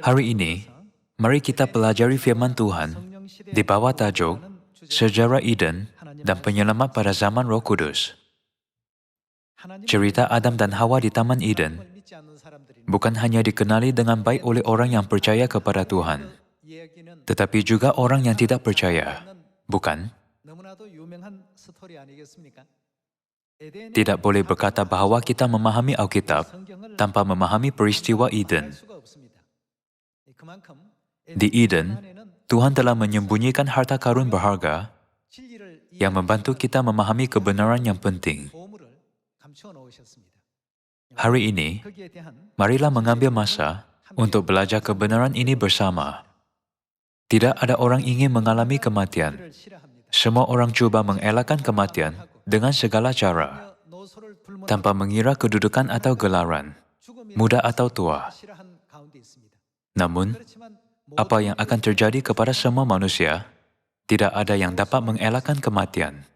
Hari ini, mari kita pelajari firman Tuhan di bawah tajuk Sejarah Eden dan Penyelamat pada Zaman Roh Kudus. Cerita Adam dan Hawa di Taman Eden bukan hanya dikenali dengan baik oleh orang yang percaya kepada Tuhan, tetapi juga orang yang tidak percaya, bukan? Tidak boleh berkata bahwa kita memahami Alkitab tanpa memahami peristiwa Eden. Di Eden, Tuhan telah menyembunyikan harta karun berharga yang membantu kita memahami kebenaran yang penting. Hari ini, marilah mengambil masa untuk belajar kebenaran ini bersama. Tidak ada orang ingin mengalami kematian. Semua orang cuba mengelakkan kematian dengan segala cara, tanpa mengira kedudukan atau gelaran, muda atau tua. Namun, apa yang akan terjadi kepada semua manusia, tidak ada yang dapat mengelakkan kematian.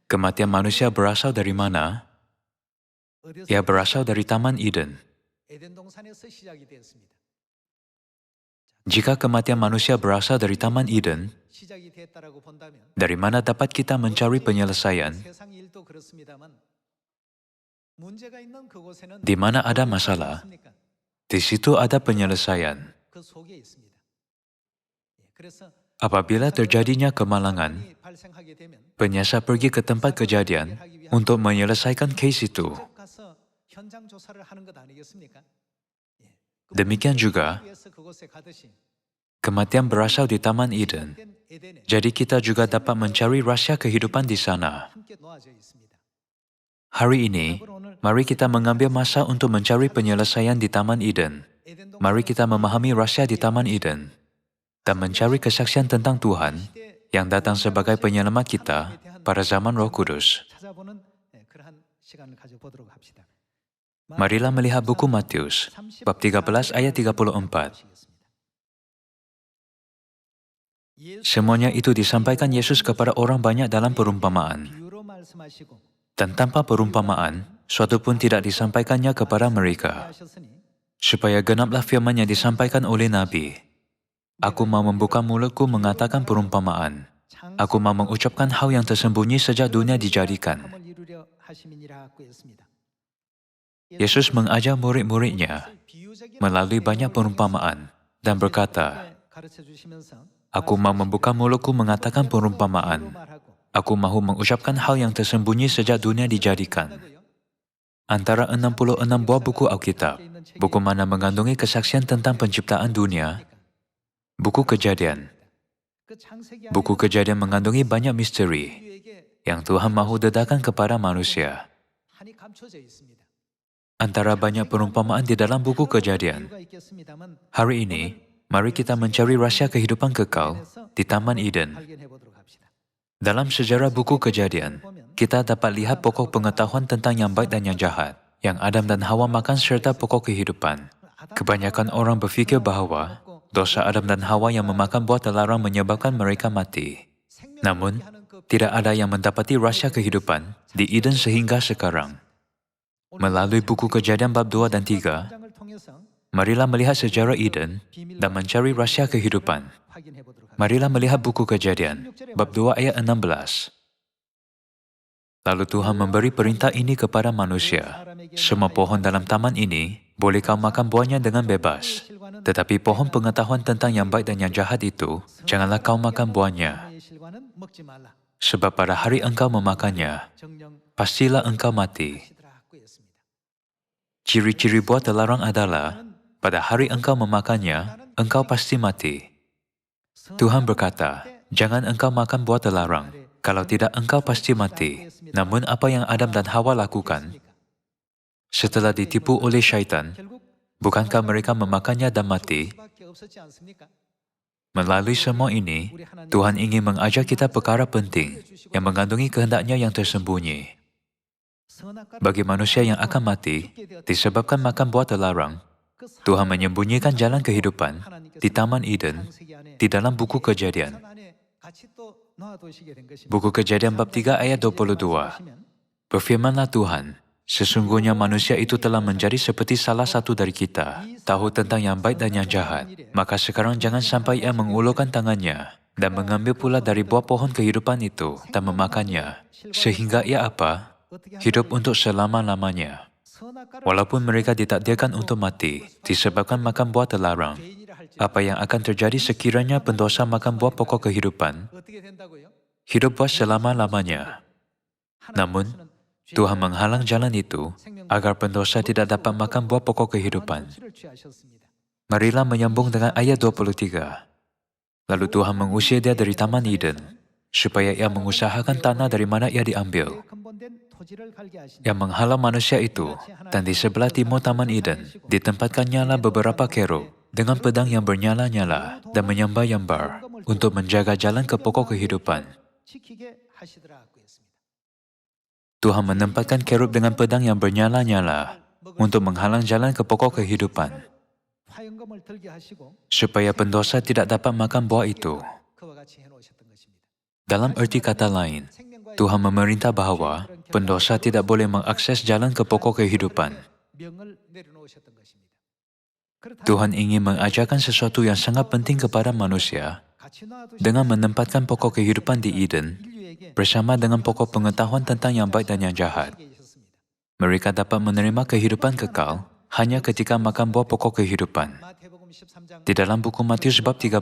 Kematian manusia berasal dari mana? Ia berasal dari Taman Eden. Jika kematian manusia berasal dari Taman Eden, dari mana dapat kita mencari penyelesaian? Di mana ada masalah, di situ ada penyelesaian. Apabila terjadinya kemalangan, penyiasat pergi ke tempat kejadian untuk menyelesaikan kes itu. Demikian juga, kematian berasal di Taman Eden. Jadi kita juga dapat mencari rahsia kehidupan di sana. Hari ini, mari kita mengambil masa untuk mencari penyelesaian di Taman Eden. Mari kita memahami rahsia di Taman Eden dan mencari kesaksian tentang Tuhan yang datang sebagai penyelamat kita pada zaman Roh Kudus. Marilah melihat buku Matius, bab 13 ayat 34. Semuanya itu disampaikan Yesus kepada orang banyak dalam perumpamaan. Dan tanpa perumpamaan, suatu pun tidak disampaikannya kepada mereka. Supaya genaplah firman yang disampaikan oleh Nabi. Aku mau membuka mulutku mengatakan perumpamaan. Aku mau mengucapkan hal yang tersembunyi sejak dunia dijadikan. Yesus mengajar murid-muridnya melalui banyak perumpamaan dan berkata, Aku mau membuka mulutku mengatakan perumpamaan. Aku mahu mengucapkan hal yang tersembunyi sejak dunia dijadikan. Antara 66 buah buku Alkitab, buku mana mengandungi kesaksian tentang penciptaan dunia? Buku Kejadian. Buku Kejadian mengandungi banyak misteri yang Tuhan mahu dedahkan kepada manusia. Antara banyak perumpamaan di dalam buku Kejadian, hari ini, mari kita mencari rahsia kehidupan kekal di Taman Eden. Dalam sejarah buku Kejadian, kita dapat lihat pokok pengetahuan tentang yang baik dan yang jahat, yang Adam dan Hawa makan serta pokok kehidupan. Kebanyakan orang berfikir bahwa dosa Adam dan Hawa yang memakan buah terlarang menyebabkan mereka mati. Namun, tidak ada yang mendapati rahsia kehidupan di Eden sehingga sekarang. Melalui buku Kejadian bab 2 dan 3, marilah melihat sejarah Eden dan mencari rahsia kehidupan. Marilah melihat buku Kejadian, bab 2 ayat 16. Lalu Tuhan memberi perintah ini kepada manusia. Semua pohon dalam taman ini, boleh kau makan buahnya dengan bebas. Tetapi pohon pengetahuan tentang yang baik dan yang jahat itu, janganlah kau makan buahnya. Sebab pada hari engkau memakannya, pastilah engkau mati. Ciri-ciri buah terlarang adalah, pada hari engkau memakannya, engkau pasti mati. Tuhan berkata, jangan engkau makan buah terlarang, kalau tidak engkau pasti mati. Namun apa yang Adam dan Hawa lakukan? Setelah ditipu oleh syaitan, bukankah mereka memakannya dan mati? Melalui semua ini, Tuhan ingin mengajar kita perkara penting yang mengandungi kehendaknya yang tersembunyi. Bagi manusia yang akan mati, disebabkan makan buah terlarang, Tuhan menyembunyikan jalan kehidupan di Taman Eden di dalam buku Kejadian. Buku Kejadian bab 3 ayat 22. Berfirmanlah Tuhan, Sesungguhnya manusia itu telah menjadi seperti salah satu dari kita, tahu tentang yang baik dan yang jahat. Maka sekarang jangan sampai ia mengulurkan tangannya dan mengambil pula dari buah pohon kehidupan itu dan memakannya, sehingga ia apa? Hidup untuk selama-lamanya. Walaupun mereka ditakdirkan untuk mati disebabkan makan buah terlarang, apa yang akan terjadi sekiranya pendosa makan buah pokok kehidupan? Hidup buat selama-lamanya. Namun, Tuhan menghalang jalan itu agar pendosa tidak dapat makan buah pokok kehidupan. Marilah menyambung dengan ayat 23. Lalu Tuhan mengusir dia dari Taman Eden, supaya ia mengusahakan tanah dari mana ia diambil. Yang menghalang manusia itu, dan di sebelah timur Taman Eden, ditempatkannya beberapa kerub dengan pedang yang bernyala-nyala dan menyambar-yambar untuk menjaga jalan ke pokok kehidupan. Tuhan menempatkan kerub dengan pedang yang bernyala-nyala untuk menghalang jalan ke pokok kehidupan, supaya pendosa tidak dapat makan buah itu. Dalam erti kata lain, Tuhan memerintah bahawa pendosa tidak boleh mengakses jalan ke pokok kehidupan. Tuhan ingin mengajarkan sesuatu yang sangat penting kepada manusia dengan menempatkan pokok kehidupan di Eden bersama dengan pokok pengetahuan tentang yang baik dan yang jahat. Mereka dapat menerima kehidupan kekal hanya ketika makan buah pokok kehidupan. Di dalam buku Matius bab 13,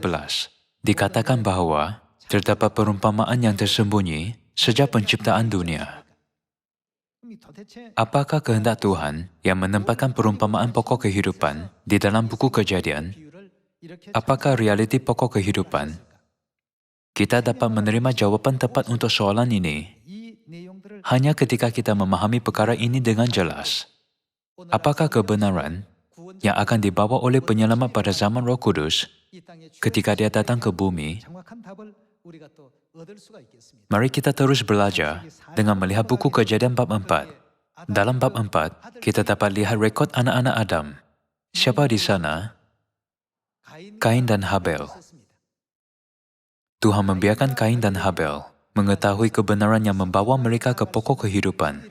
dikatakan bahawa terdapat perumpamaan yang tersembunyi sejak penciptaan dunia. Apakah kehendak Tuhan yang menempatkan perumpamaan pokok kehidupan di dalam buku Kejadian? Apakah realiti pokok kehidupan? Kita dapat menerima jawapan tepat untuk soalan ini hanya ketika kita memahami perkara ini dengan jelas. Apakah kebenaran yang akan dibawa oleh penyelamat pada zaman Roh Kudus ketika dia datang ke bumi? Mari kita terus belajar dengan melihat buku Kejadian bab 4. Dalam bab 4, kita dapat lihat rekod anak-anak Adam. Siapa di sana? Kain dan Habel. Tuhan membiarkan Kain dan Habel mengetahui kebenaran yang membawa mereka ke pokok kehidupan.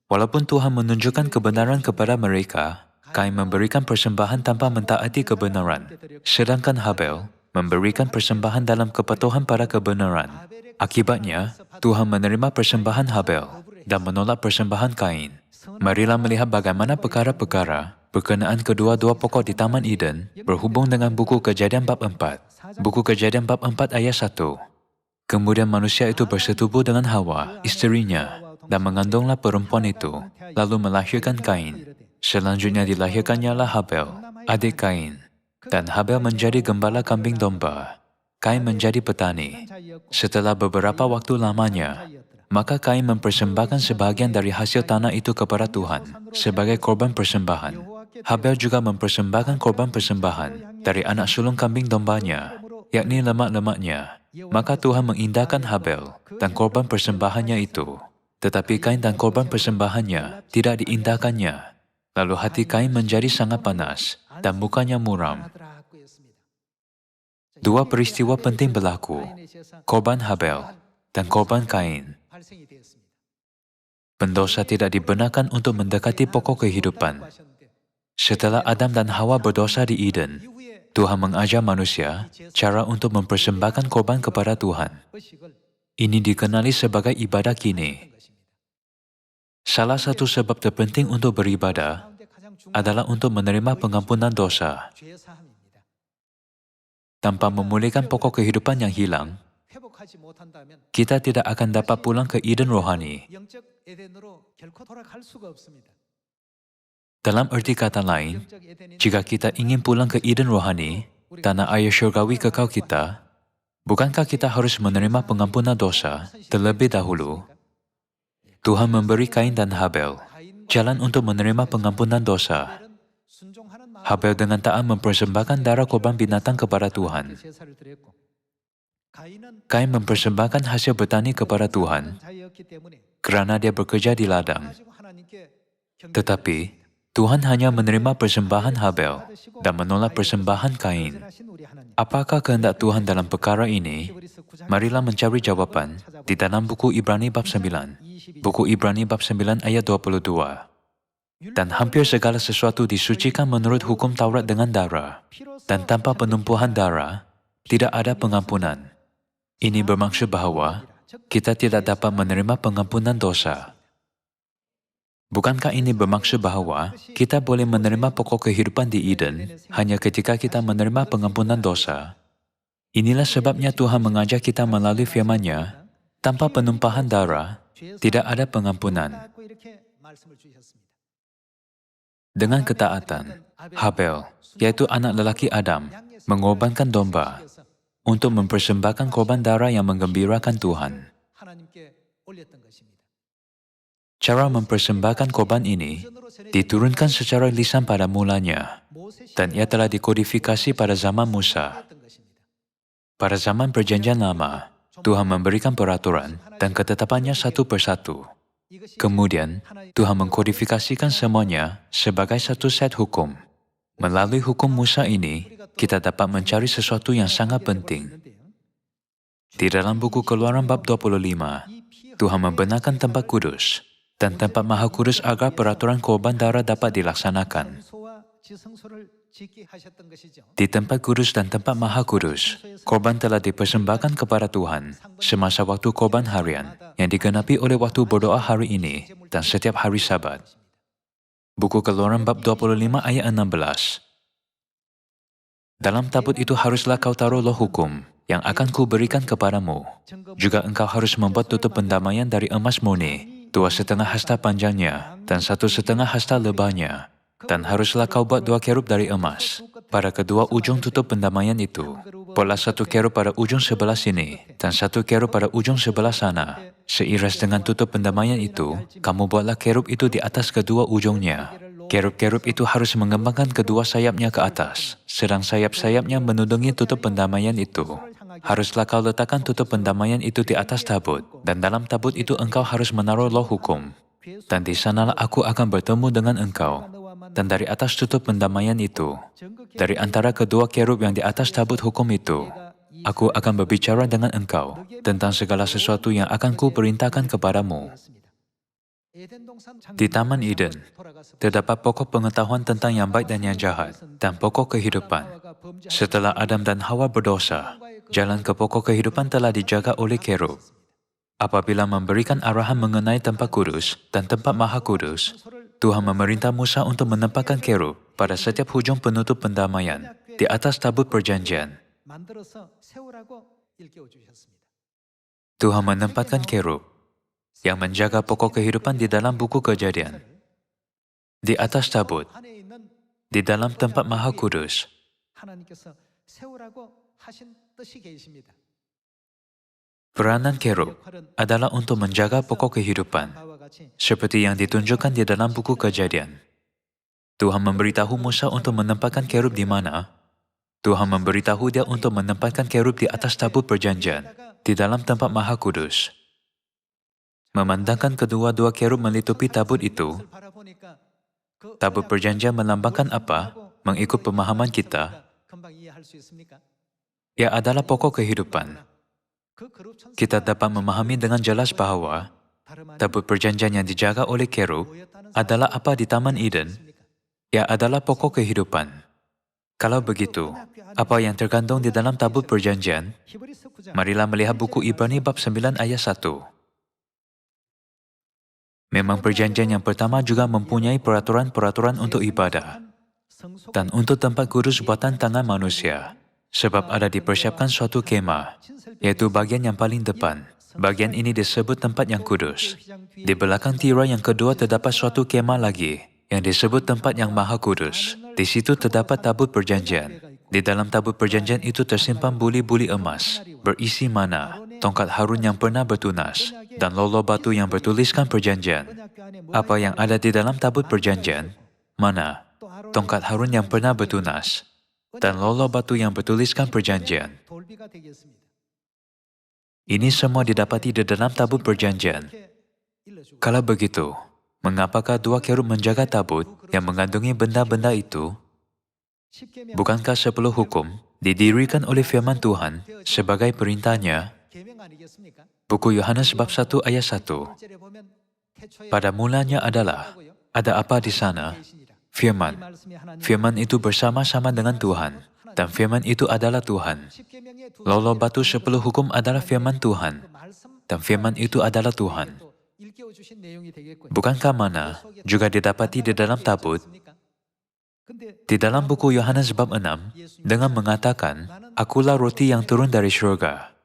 Walaupun Tuhan menunjukkan kebenaran kepada mereka, Kain memberikan persembahan tanpa mentaati kebenaran, sedangkan Habel memberikan persembahan dalam kepatuhan pada kebenaran. Akibatnya, Tuhan menerima persembahan Habel dan menolak persembahan Kain. Marilah melihat bagaimana perkara-perkara berkenaan kedua-dua pokok di Taman Eden berhubung dengan buku Kejadian bab 4. Buku Kejadian bab 4 ayat 1. Kemudian manusia itu bersetubuh dengan Hawa, isterinya, dan mengandunglah perempuan itu, lalu melahirkan Kain. Selanjutnya dilahirkannya Habel, adik Kain. Dan Habel menjadi gembala kambing domba. Kain menjadi petani. Setelah beberapa waktu lamanya, maka Kain mempersembahkan sebahagian dari hasil tanah itu kepada Tuhan sebagai korban persembahan. Habel juga mempersembahkan korban persembahan dari anak sulung kambing dombanya, yakni lemak-lemaknya. Maka Tuhan mengindahkan Habel dan korban persembahannya itu. Tetapi Kain dan korban persembahannya tidak diindahkannya. Lalu hati Kain menjadi sangat panas dan mukanya muram. Dua peristiwa penting berlaku, korban Habel dan korban Kain. Pendosa tidak dibenarkan untuk mendekati pokok kehidupan. Setelah Adam dan Hawa berdosa di Eden, Tuhan mengajar manusia cara untuk mempersembahkan korban kepada Tuhan. Ini dikenali sebagai ibadah kini. Salah satu sebab terpenting untuk beribadah adalah untuk menerima pengampunan dosa. Tanpa memulihkan pokok kehidupan yang hilang, kita tidak akan dapat pulang ke Eden rohani. Dalam erti kata lain, jika kita ingin pulang ke Eden rohani, tanah air syurgawi kekal kita, bukankah kita harus menerima pengampunan dosa terlebih dahulu? Tuhan memberi Kain dan Habel jalan untuk menerima pengampunan dosa. Habel dengan taat mempersembahkan darah korban binatang kepada Tuhan. Kain mempersembahkan hasil bertani kepada Tuhan kerana dia bekerja di ladang. Tetapi, Tuhan hanya menerima persembahan Habel dan menolak persembahan Kain. Apakah kehendak Tuhan dalam perkara ini? Marilah mencari jawapan di dalam buku Ibrani bab 9. Buku Ibrani bab 9 ayat 22. Dan hampir segala sesuatu disucikan menurut hukum Taurat dengan darah. Dan tanpa penumpuhan darah, tidak ada pengampunan. Ini bermaksud bahawa kita tidak dapat menerima pengampunan dosa. Bukankah ini bermaksud bahawa kita boleh menerima pokok kehidupan di Eden hanya ketika kita menerima pengampunan dosa? Inilah sebabnya Tuhan mengajak kita melalui firman-Nya, tanpa penumpahan darah, tidak ada pengampunan. Dengan ketaatan, Habel, yaitu anak lelaki Adam, mengorbankan domba untuk mempersembahkan korban darah yang menggembirakan Tuhan. Cara mempersembahkan korban ini diturunkan secara lisan pada mulanya, dan ia telah dikodifikasi pada zaman Musa. Pada zaman Perjanjian Lama, Tuhan memberikan peraturan dan ketetapannya satu persatu. Kemudian, Tuhan mengkodifikasikan semuanya sebagai satu set hukum. Melalui hukum Musa ini, kita dapat mencari sesuatu yang sangat penting. Di dalam buku Keluaran bab 25, Tuhan membenarkan tempat kudus dan tempat maha kudus agar peraturan korban darah dapat dilaksanakan. Di tempat kudus dan tempat maha kudus, korban telah dipersembahkan kepada Tuhan semasa waktu korban harian yang digenapi oleh waktu berdoa hari ini dan setiap hari Sabat. Buku Keluaran bab 25 ayat 16. Dalam tabut itu haruslah kau taruh loh hukum yang akan kuberikan kepadamu. Juga engkau harus membuat tutup pendamaian dari emas murni, 2,5 hasta panjangnya dan 1,5 hasta lebarnya. Dan haruslah kau buat 2 kerub dari emas pada kedua ujung tutup pendamaian itu. Buatlah 1 kerub pada ujung sebelah sini dan 1 kerub pada ujung sebelah sana. Seiras dengan tutup pendamaian itu, kamu buatlah kerub itu di atas kedua ujungnya. Kerub-kerub itu harus mengembangkan kedua sayapnya ke atas, sedang sayap-sayapnya menudungi tutup pendamaian itu. Haruslah kau letakkan tutup pendamaian itu di atas tabut, dan dalam tabut itu engkau harus menaruh loh hukum. Dan di sanalah aku akan bertemu dengan engkau. Dan dari atas tutup pendamaian itu, dari antara kedua kerub yang di atas tabut hukum itu, aku akan berbicara dengan engkau tentang segala sesuatu yang akan ku perintahkan kepadamu. Di Taman Eden, terdapat pokok pengetahuan tentang yang baik dan yang jahat, dan pokok kehidupan. Setelah Adam dan Hawa berdosa, jalan ke pokok kehidupan telah dijaga oleh kerub. Apabila memberikan arahan mengenai tempat kudus dan tempat maha kudus, Tuhan memerintah Musa untuk menempatkan kerub pada setiap hujung penutup pendamaian di atas tabut perjanjian. Tuhan menempatkan kerub yang menjaga pokok kehidupan di dalam buku Kejadian. Di atas tabut, di dalam tempat maha kudus. Peranan kerub adalah untuk menjaga pokok kehidupan, seperti yang ditunjukkan di dalam buku Kejadian. Tuhan memberitahu Musa untuk menempatkan kerub di mana? Tuhan memberitahu dia untuk menempatkan kerub di atas tabut perjanjian, di dalam tempat maha kudus. Memandangkan kedua-dua kerub melitupi tabut itu, tabut perjanjian melambangkan apa? Mengikut pemahaman kita, ia adalah pokok kehidupan. Kita dapat memahami dengan jelas bahawa tabut perjanjian yang dijaga oleh kerub adalah apa di Taman Eden? Ia adalah pokok kehidupan. Kalau begitu, apa yang terkandung di dalam tabut perjanjian? Marilah melihat buku Ibrani bab 9 ayat 1. Memang perjanjian yang pertama juga mempunyai peraturan-peraturan untuk ibadah dan untuk tempat kudus buatan tangan manusia, sebab ada dipersiapkan suatu kemah, yaitu bagian yang paling depan. Bagian ini disebut tempat yang kudus. Di belakang tirai yang kedua terdapat suatu kemah lagi, yang disebut tempat yang maha kudus. Di situ terdapat tabut perjanjian. Di dalam tabut perjanjian itu tersimpan buli-buli emas, berisi mana, tongkat Harun yang pernah bertunas, dan lolo batu yang bertuliskan perjanjian. Apa yang ada di dalam tabut perjanjian? Mana, tongkat Harun yang pernah bertunas, dan lolo batu yang bertuliskan perjanjian. Ini semua didapati di dalam tabut perjanjian. Kalau begitu, mengapakah 2 kerub menjaga tabut yang mengandungi benda-benda itu? Bukankah 10 hukum didirikan oleh firman Tuhan sebagai perintahnya Buku Yohanes bab 1 ayat 1. Pada mulanya adalah, ada apa di sana? Firman. Firman itu bersama-sama dengan Tuhan, dan firman itu adalah Tuhan. Lolo batu 10 hukum adalah firman Tuhan, dan firman itu adalah Tuhan. Bukankah mana juga didapati di dalam tabut? Di dalam buku Yohanes bab 6, dengan mengatakan, Akulah roti yang turun dari surga.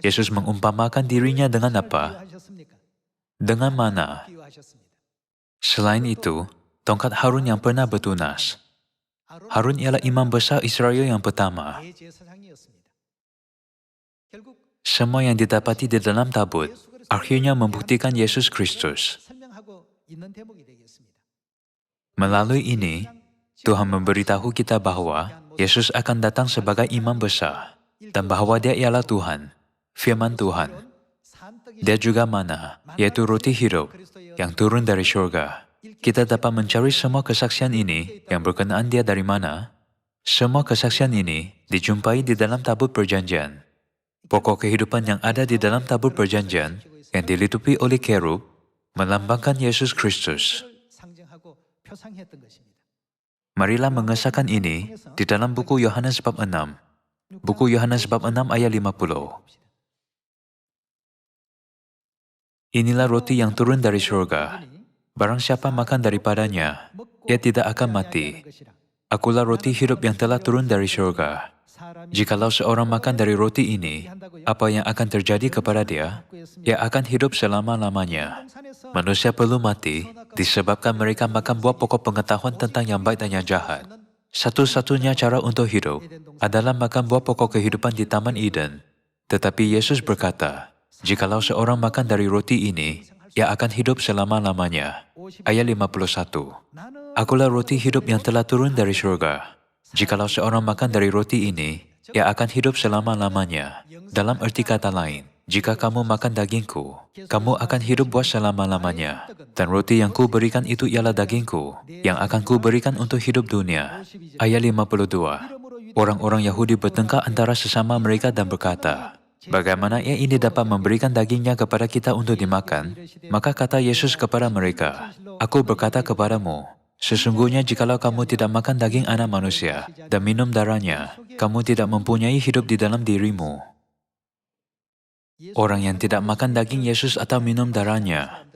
Yesus mengumpamakan dirinya dengan apa? Dengan mana? Selain itu, tongkat Harun yang pernah bertunas. Harun ialah imam besar Israel yang pertama. Semua yang didapati di dalam tabut akhirnya membuktikan Yesus Kristus. Melalui ini, Tuhan memberitahu kita bahwa Yesus akan datang sebagai imam besar dan bahwa Dia ialah Tuhan, firman Tuhan. Dia juga mana, yaitu roti hidup yang turun dari surga. Kita dapat mencari semua kesaksian ini yang berkenaan Dia dari mana. Semua kesaksian ini dijumpai di dalam tabut perjanjian. Pokok kehidupan yang ada di dalam tabut perjanjian yang dilitupi oleh kerub melambangkan Yesus Kristus. Marilah mengesahkan ini di dalam buku Yohanes bab 6. Buku Yohanes bab 6 ayat 50. Inilah roti yang turun dari surga. Barang siapa makan daripadanya, ia tidak akan mati. Akulah roti hidup yang telah turun dari surga. Jikalau seorang makan dari roti ini, apa yang akan terjadi kepada dia? Ia akan hidup selama-lamanya. Manusia perlu mati disebabkan mereka makan buah pokok pengetahuan tentang yang baik dan yang jahat. Satu-satunya cara untuk hidup adalah makan buah pokok kehidupan di Taman Eden. Tetapi Yesus berkata, jikalau seorang makan dari roti ini, ia akan hidup selama-lamanya. Ayat 51. Akulah roti hidup yang telah turun dari surga. Jikalau seorang makan dari roti ini, ia akan hidup selama-lamanya. Dalam arti kata lain, jika kamu makan dagingku, kamu akan hidup buat selama-lamanya. Dan roti yang ku berikan itu ialah dagingku, yang akan ku berikan untuk hidup dunia. Ayat 52. Orang-orang Yahudi bertengkar antara sesama mereka dan berkata, bagaimana ia ini dapat memberikan dagingnya kepada kita untuk dimakan? Maka kata Yesus kepada mereka, Aku berkata kepadamu, sesungguhnya jikalau kamu tidak makan daging anak manusia dan minum darahnya, kamu tidak mempunyai hidup di dalam dirimu. Orang yang tidak makan daging Yesus atau minum darahnya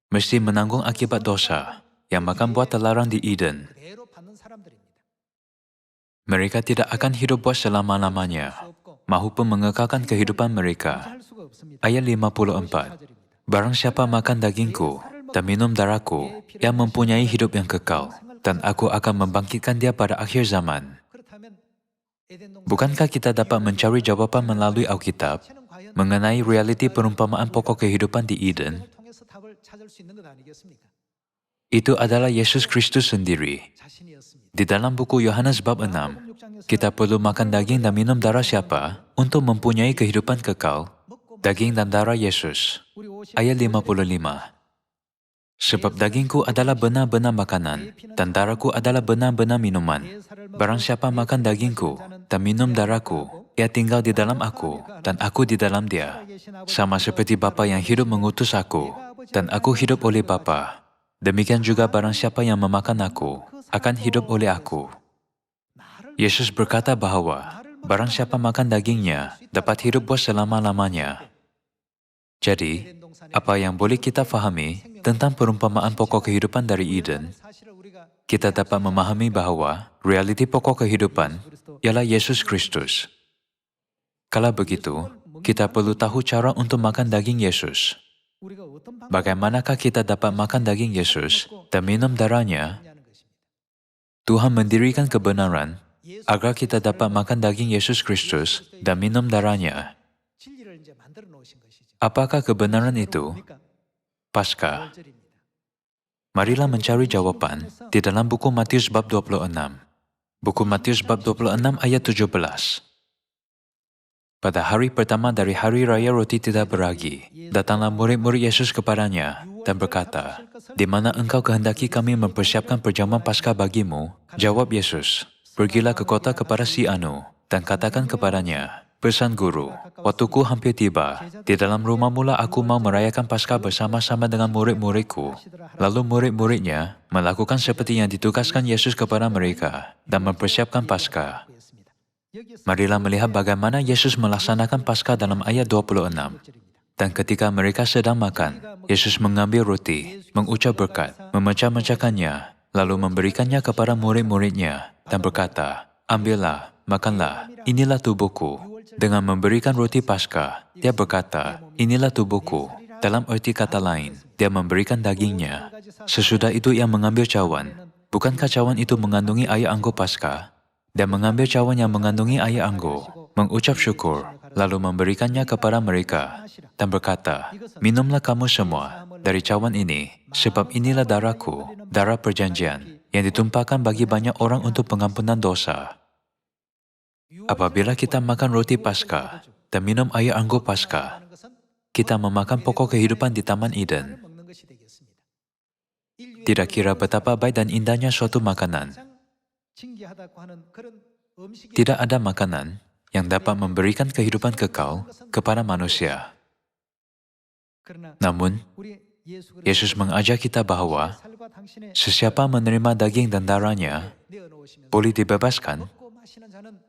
mesti menanggung akibat dosa yang makan buah terlarang di Eden. Mereka tidak akan hidup buat selama-lamanya, maupun mengekalkan kehidupan mereka. Ayat 54. Barang siapa makan dagingku dan minum darahku, ia mempunyai hidup yang kekal, dan aku akan membangkitkan dia pada akhir zaman. Bukankah kita dapat mencari jawaban melalui Alkitab mengenai realiti perumpamaan pokok kehidupan di Eden? Itu adalah Yesus Kristus sendiri. Di dalam buku Yohanes bab 6, kita perlu makan daging dan minum darah siapa untuk mempunyai kehidupan kekal? Daging dan darah Yesus. Ayat 55. Sebab dagingku adalah benar-benar makanan, dan darahku adalah benar-benar minuman. Barang siapa makan dagingku dan minum darahku, ia tinggal di dalam aku, dan aku di dalam dia. Sama seperti Bapa yang hidup mengutus aku, dan aku hidup oleh Bapa. Demikian juga barang siapa yang memakan aku, akan hidup oleh aku. Yesus berkata bahwa barang siapa makan dagingnya dapat hidup buat selama-lamanya. Jadi, apa yang boleh kita fahami tentang perumpamaan pokok kehidupan dari Eden? Kita dapat memahami bahwa realiti pokok kehidupan ialah Yesus Kristus. Kalau begitu, kita perlu tahu cara untuk makan daging Yesus. Bagaimanakah kita dapat makan daging Yesus dan minum darahnya? Tuhan mendirikan kebenaran agar kita dapat makan daging Yesus Kristus dan minum darahnya. Apakah kebenaran itu? Paskah. Marilah mencari jawaban di dalam buku Matius bab 26. Buku Matius bab 26 ayat 17. Pada hari pertama dari hari raya roti tidak beragi, datanglah murid-murid Yesus kepadanya dan berkata, di mana engkau kehendaki kami mempersiapkan perjamuan Paskah bagimu? Jawab Yesus, pergilah ke kota kepada si Anu dan katakan kepadanya, Pesan guru, waktuku hampir tiba. Di dalam rumah mula aku mau merayakan Paskah bersama-sama dengan murid-muridku. Lalu murid-muridnya melakukan seperti yang ditugaskan Yesus kepada mereka dan mempersiapkan Paskah. Marilah melihat bagaimana Yesus melaksanakan Paskah dalam ayat 26. Dan ketika mereka sedang makan, Yesus mengambil roti, mengucap berkat, memecah-mecahkannya, lalu memberikannya kepada murid-muridnya dan berkata, "Ambillah, makanlah, inilah tubuhku." Dengan memberikan roti Paskah, dia berkata, "Inilah tubuhku." Dalam arti kata lain, dia memberikan dagingnya. Sesudah itu ia mengambil cawan. Bukankah cawan itu mengandungi air anggur Paskah? Dia mengambil cawan yang mengandungi air anggur, mengucap syukur, lalu memberikannya kepada mereka, dan berkata, "Minumlah kamu semua dari cawan ini, sebab inilah darahku, darah perjanjian, yang ditumpahkan bagi banyak orang untuk pengampunan dosa." Apabila kita makan roti Paskah dan minum air anggur Paskah, kita memakan pokok kehidupan di Taman Eden. Tidak kira betapa baik dan indahnya suatu makanan, tidak ada makanan yang dapat memberikan kehidupan kekal kepada manusia. Namun, Yesus mengajak kita bahwa sesiapa menerima daging dan darahnya boleh dibebaskan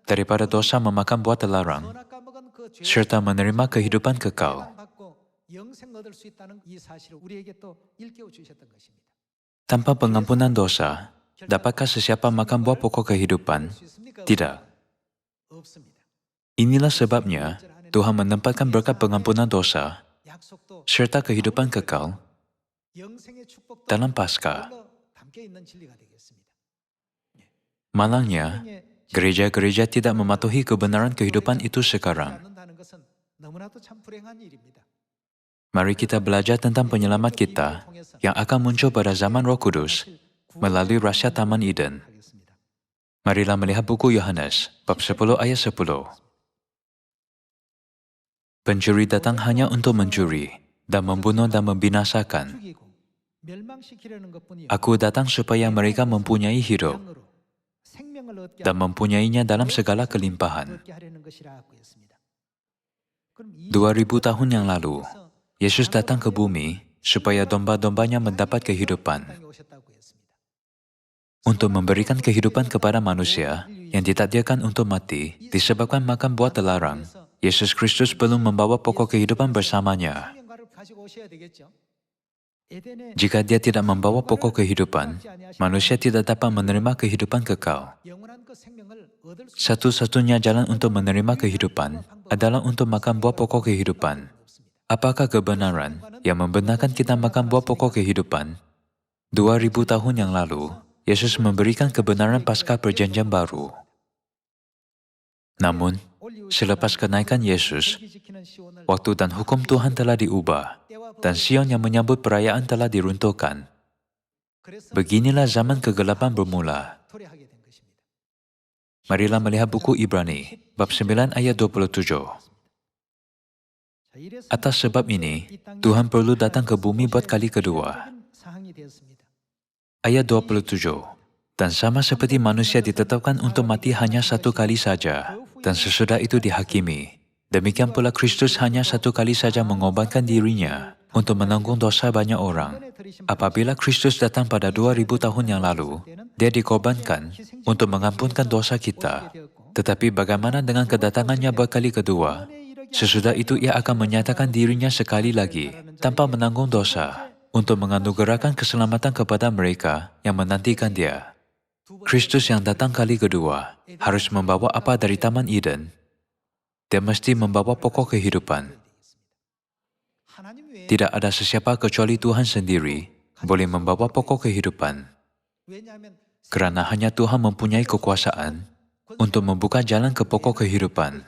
daripada dosa memakan buah terlarang serta menerima kehidupan kekal. Tanpa pengampunan dosa, dapatkah sesiapa makan buah pokok kehidupan? Tidak. Inilah sebabnya Tuhan menempatkan berkat pengampunan dosa serta kehidupan kekal dalam Paskah. Malangnya, gereja-gereja tidak mematuhi kebenaran kehidupan itu sekarang. Mari kita belajar tentang penyelamat kita yang akan muncul pada zaman Roh Kudus melalui rahsia Taman Eden. Marilah melihat buku Yohanes, bab 10 ayat 10. Pencuri datang hanya untuk mencuri dan membunuh dan membinasakan. Aku datang supaya mereka mempunyai hidup dan mempunyainya dalam segala kelimpahan. 2000 tahun yang lalu, Yesus datang ke bumi supaya domba-dombanya mendapat kehidupan. Untuk memberikan kehidupan kepada manusia yang ditakdirkan untuk mati disebabkan makan buah terlarang, Yesus Kristus belum membawa pokok kehidupan bersamanya. Jika dia tidak membawa pokok kehidupan, manusia tidak dapat menerima kehidupan kekal. Satu-satunya jalan untuk menerima kehidupan adalah untuk makan buah pokok kehidupan. Apakah kebenaran yang membenarkan kita makan buah pokok kehidupan? 2000 tahun yang lalu, Yesus memberikan kebenaran Paskah Perjanjian Baru. Namun, selepas kenaikan Yesus, waktu dan hukum Tuhan telah diubah, dan Sion yang menyambut perayaan telah diruntuhkan. Beginilah zaman kegelapan bermula. Marilah melihat buku Ibrani, bab 9 ayat 27. Atas sebab ini, Tuhan perlu datang ke bumi buat kali kedua. Ayat 27. Dan sama seperti manusia ditetapkan untuk mati hanya satu kali saja, dan sesudah itu dihakimi, demikian pula Kristus hanya satu kali saja mengorbankan dirinya untuk menanggung dosa banyak orang. Apabila Kristus datang pada 2000 tahun yang lalu, dia dikorbankan untuk mengampunkan dosa kita. Tetapi bagaimana dengan kedatangannya buat kali kedua? Sesudah itu ia akan menyatakan dirinya sekali lagi, tanpa menanggung dosa, untuk menganugerahkan keselamatan kepada mereka yang menantikan dia. Kristus yang datang kali kedua harus membawa apa dari Taman Eden? Dia mesti membawa pokok kehidupan. Tidak ada sesiapa kecuali Tuhan sendiri boleh membawa pokok kehidupan. Kerana hanya Tuhan mempunyai kekuasaan untuk membuka jalan ke pokok kehidupan.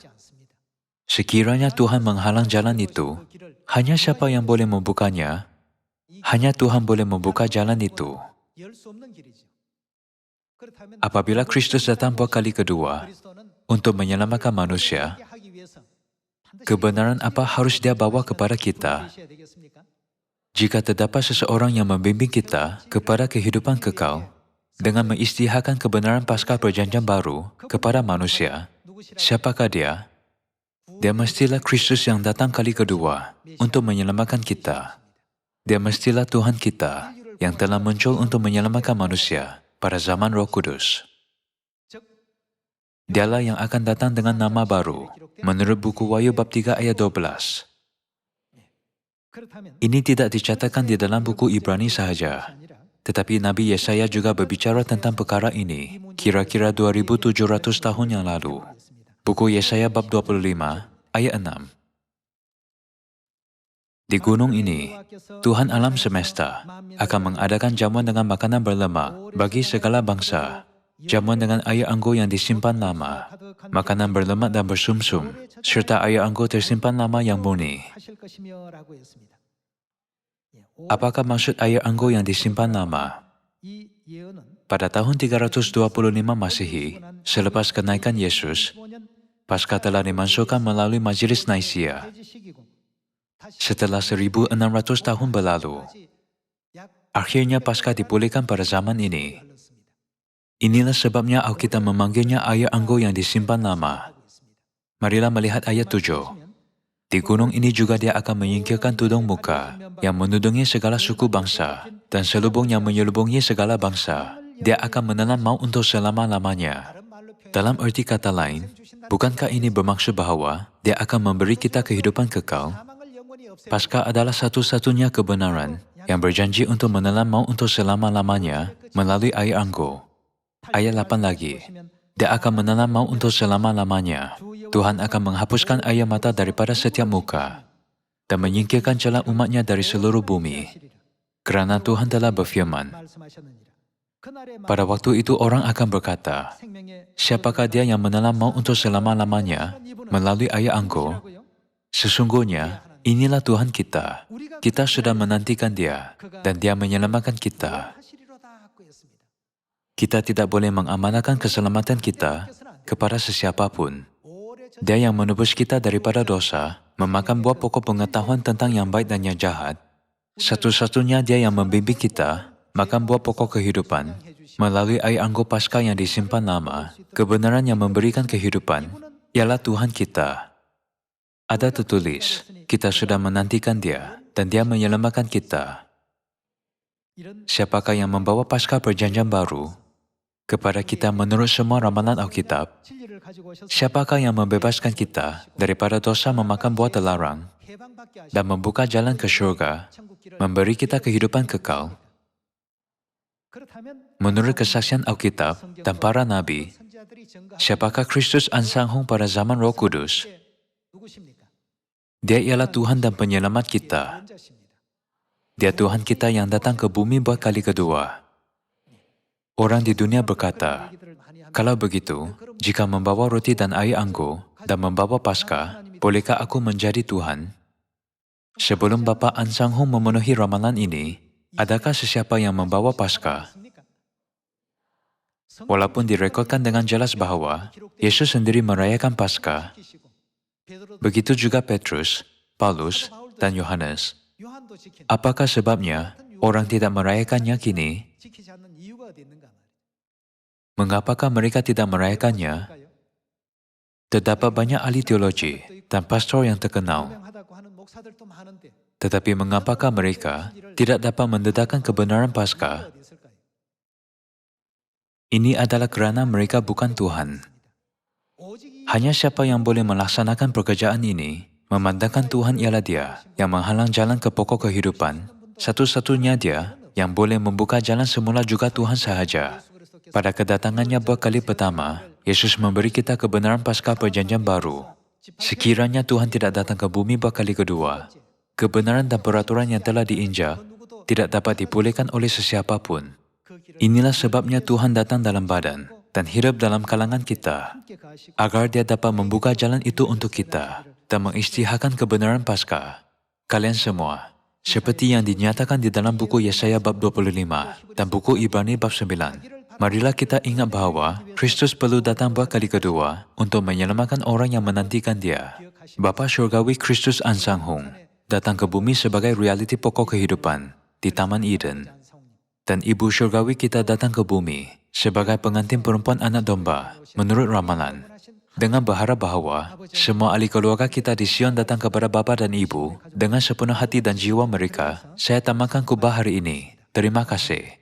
Sekiranya Tuhan menghalang jalan itu, hanya siapa yang boleh membukanya? Hanya Tuhan boleh membuka jalan itu. Apabila Kristus datang buat kali kedua untuk menyelamatkan manusia, kebenaran apa harus dia bawa kepada kita? Jika terdapat seseorang yang membimbing kita kepada kehidupan kekal dengan mengisytiharkan kebenaran Paskah Perjanjian Baru kepada manusia, siapakah dia? Dia mestilah Kristus yang datang kali kedua untuk menyelamatkan kita. Dia mestilah Tuhan kita yang telah muncul untuk menyelamatkan manusia pada zaman Roh Kudus. Dialah yang akan datang dengan nama baru, menurut buku Wahyu bab 3 ayat 12. Ini tidak dicatatkan di dalam buku Ibrani sahaja, tetapi Nabi Yesaya juga berbicara tentang perkara ini kira-kira 2700 tahun yang lalu. Buku Yesaya bab 25 ayat 6. Di gunung ini, Tuhan alam semesta akan mengadakan jamuan dengan makanan berlemak bagi segala bangsa, jamuan dengan air anggur yang disimpan lama, makanan berlemak dan bersumsum, serta air anggur tersimpan lama yang murni. Apakah maksud air anggur yang disimpan lama? Pada tahun 325 Masehi, selepas kenaikan Yesus, Paskah telah dimasukkan melalui Majelis Naisia. Setelah 1600 tahun berlalu, akhirnya Paskah dipulihkan pada zaman ini. Inilah sebabnya Alkitab memanggilnya air anggur yang disimpan lama. Marilah melihat ayat 7. Di gunung ini juga dia akan menyingkirkan tudung muka yang menudungi segala suku bangsa dan selubung yang menyelubungi segala bangsa. Dia akan menelan maut untuk selama-lamanya. Dalam arti kata lain, bukankah ini bermaksud bahwa dia akan memberi kita kehidupan kekal? Paskah adalah satu-satunya kebenaran yang berjanji untuk menelan maut untuk selama-lamanya melalui air anggur. Ayat 8 lagi, dia akan menelan maut untuk selama-lamanya. Tuhan akan menghapuskan air mata daripada setiap muka dan menyingkirkan celah umatnya dari seluruh bumi. Kerana Tuhan telah berfirman, pada waktu itu orang akan berkata, siapakah dia yang menelan maut untuk selama-lamanya melalui air anggur? Sesungguhnya, inilah Tuhan kita. Kita sudah menantikan dia dan dia menyelamatkan kita. Kita tidak boleh mengamanahkan keselamatan kita kepada sesiapapun. Dia yang menebus kita daripada dosa, memakan buah pokok pengetahuan tentang yang baik dan yang jahat. Satu-satunya dia yang membimbing kita makan buah pokok kehidupan melalui air anggur Paskah yang disimpan lama. Kebenaran yang memberikan kehidupan ialah Tuhan kita. Ada tertulis, kita sudah menantikan dia dan dia menyelamatkan kita. Siapakah yang membawa Paskah perjanjian baru kepada kita menurut semua ramalan Alkitab? Siapakah yang membebaskan kita daripada dosa memakan buah terlarang dan membuka jalan ke syurga, memberi kita kehidupan kekal? Menurut kesaksian Alkitab dan para Nabi, siapakah Kristus Ansanghong pada zaman Roh Kudus? Dia ialah Tuhan dan penyelamat kita. Dia Tuhan kita yang datang ke bumi buat kali kedua. Orang di dunia berkata, kalau begitu, jika membawa roti dan air anggur dan membawa Paskah, bolehkah aku menjadi Tuhan? Sebelum Bapa Ansanghong memenuhi ramalan ini, adakah sesiapa yang membawa Paskah? Walaupun direkodkan dengan jelas bahwa Yesus sendiri merayakan Paskah, begitu juga Petrus, Paulus, dan Yohanes. Apakah sebabnya orang tidak merayakannya kini? Mengapakah mereka tidak merayakannya? Terdapat banyak ahli teologi dan pastor yang terkenal. Tetapi mengapakah mereka tidak dapat mendedahkan kebenaran Paskah? Ini adalah kerana mereka bukan Tuhan. Hanya siapa yang boleh melaksanakan pekerjaan ini, memandangkan Tuhan ialah Dia yang menghalang jalan ke pokok kehidupan. Satu-satunya Dia yang boleh membuka jalan semula juga Tuhan sahaja. Pada kedatangannya buat kali pertama, Yesus memberi kita kebenaran Paskah perjanjian baru. Sekiranya Tuhan tidak datang ke bumi buat kali kedua, kebenaran dan peraturan yang telah diinjak tidak dapat dipulihkan oleh sesiapa pun. Inilah sebabnya Tuhan datang dalam badan dan hidup dalam kalangan kita, agar Dia dapat membuka jalan itu untuk kita dan mengisytiharkan kebenaran Paskah. Kalian semua, seperti yang dinyatakan di dalam buku Yesaya bab 25 dan buku Ibrani bab 9, marilah kita ingat bahawa Kristus perlu datang buat kali kedua untuk menyelamatkan orang yang menantikan Dia. Bapa Syurgawi Kristus Ansanghong datang ke bumi sebagai realiti pokok kehidupan di Taman Eden. Dan Ibu Syurgawi kita datang ke bumi sebagai pengantin perempuan anak domba menurut ramalan. dengan berharap bahawa semua ahli keluarga kita di Sion datang kepada bapa dan ibu dengan sepenuh hati dan jiwa mereka. Saya tamatkan khutbah hari ini. Terima kasih.